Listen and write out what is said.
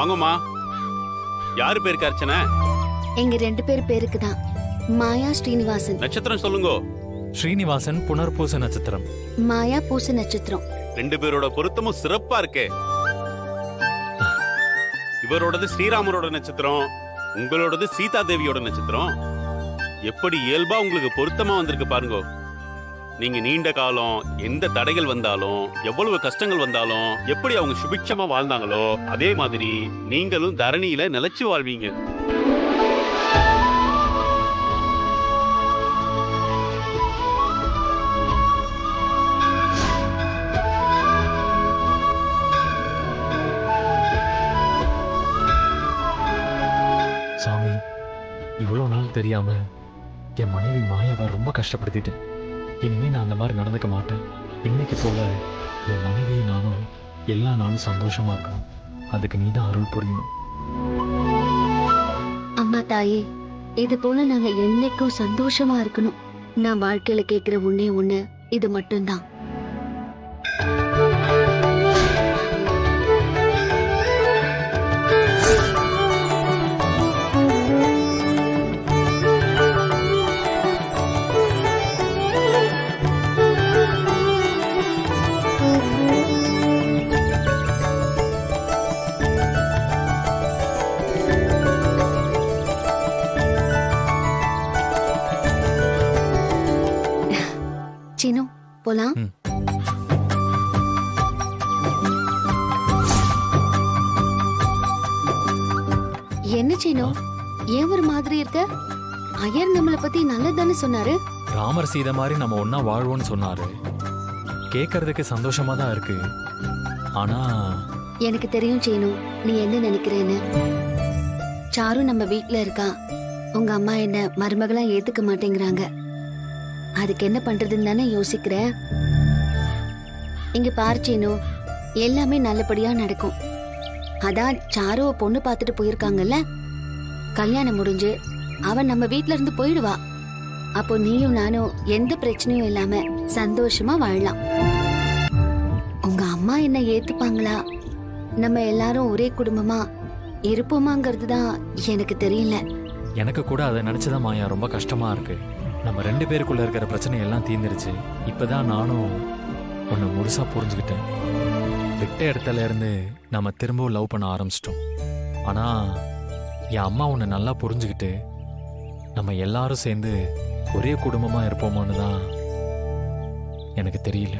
வாங்கம்மா. யாரு பேருக்கு அர்ச்சனை? எங்க 2 பேர் பேருக்கு தான். மாயா ஸ்ரீனிவாசன். நட்சத்திரம் சொல்லுங்க. ஸ்ரீனிவாசன் புனர்பூச நட்சத்திரம். மாயா பூச நட்சத்திரம். 2 பேரோட பொருத்தமும் சிறப்பா இருக்கே. இவரோடது ஸ்ரீராமரோட நட்சத்திரம், உங்களோடது சீதா தேவியோட நட்சத்திரம். எப்படி இயல்பா உங்களுக்கு பொருத்தமா வந்திருக்கு பாருங்க. நீங்க நீண்ட காலம் எந்த தடைகள் வந்தாலும், எவ்வளவு கஷ்டங்கள் வந்தாலும், எப்படி அவங்க சுபிட்சமா வாழ்ந்தாங்களோ அதே மாதிரி நீங்களும் தரணியில நிலைச்சு வாழ்வீங்க. சாமி, இவ்வளோ நாள் தெரியாம என் மனைவி மாயாவை ரொம்ப கஷ்டப்படுத்திட்டேன். இனிமே நான் அந்த மாதிரி நடந்துக்க மாட்டேன். இன்னைக்கு போல என் மனைவியை நானும் எல்லா நாளும் சந்தோஷமா இருக்கணும். அதுக்கு நீ தான் அருள் புரியணும். அம்மா தாயே, இது போல நாங்க என்னைக்கும் சந்தோஷமா இருக்கணும். நான் வாழ்க்கையில கேக்குற ஒண்ணே ஒண்ணு இது மட்டும்தான். சீனு, போலாம். என்ன சீனு, ஏன் ஒரு மாதிரி இருக்க? ஐயர் நம்மளை பத்தி நல்லதானே சொன்னாரு. ராமர் சீதை மாதிரி நம்ம ஒன்னா வாழ்வோம்னு சொன்னாரு. கேட்கறதுக்கு சந்தோஷமா தான் இருக்கு. ஆனா எனக்கு தெரியும் சீனு, நீ என்ன நினைக்கிறேன்னு. சாரு நம்ம வீட்ல இருக்கா. உங்க அம்மா என்ன மருமகளா ஏத்துக்க மாட்டேங்கிறாங்க. அதுக்கு என்ன பண்றதுன்னு தானே யோசிக்கிறேன். இங்க பாரு சீனு, எல்லாமே நல்லபடியா நடக்கும். அதான் சாருவ பொண்ணு பார்த்துட்டு போயிருக்காங்கல்ல, கல்யாணம் முடிஞ்சு அவன் நம்ம வீட்ல இருந்து போயிடுவா. அப்போ நீயும் நானும் எந்த பிரச்சனையும் இல்லாம சந்தோஷமா வாழலாம். உங்க அம்மா என்ன ஏத்துப்பாங்களா? நம்ம எல்லாரும் ஒரே குடும்பமா இருப்போமாங்கிறது தான் எனக்கு தெரியல. எனக்கு கூட அதை நினைச்சுதான் மாயா ரொம்ப கஷ்டமா இருக்கு. நம்ம 2 பேருக்குள்ள இருக்கிற பிரச்சனை எல்லாம் தீர்ந்துருச்சு. இப்பதான் நானும் உன்னை முழுசா புரிஞ்சுக்கிட்டேன். விட்ட இடத்துல இருந்து நம்ம திரும்பவும் லவ் பண்ண ஆரம்பிச்சிட்டோம். ஆனா என் அம்மா உன்னை நல்லா புரிஞ்சுக்கிட்டு நம்ம எல்லாரும் சேர்ந்து ஒரே குடும்பமா இருப்போமோன்னு தான் எனக்கு தெரியல.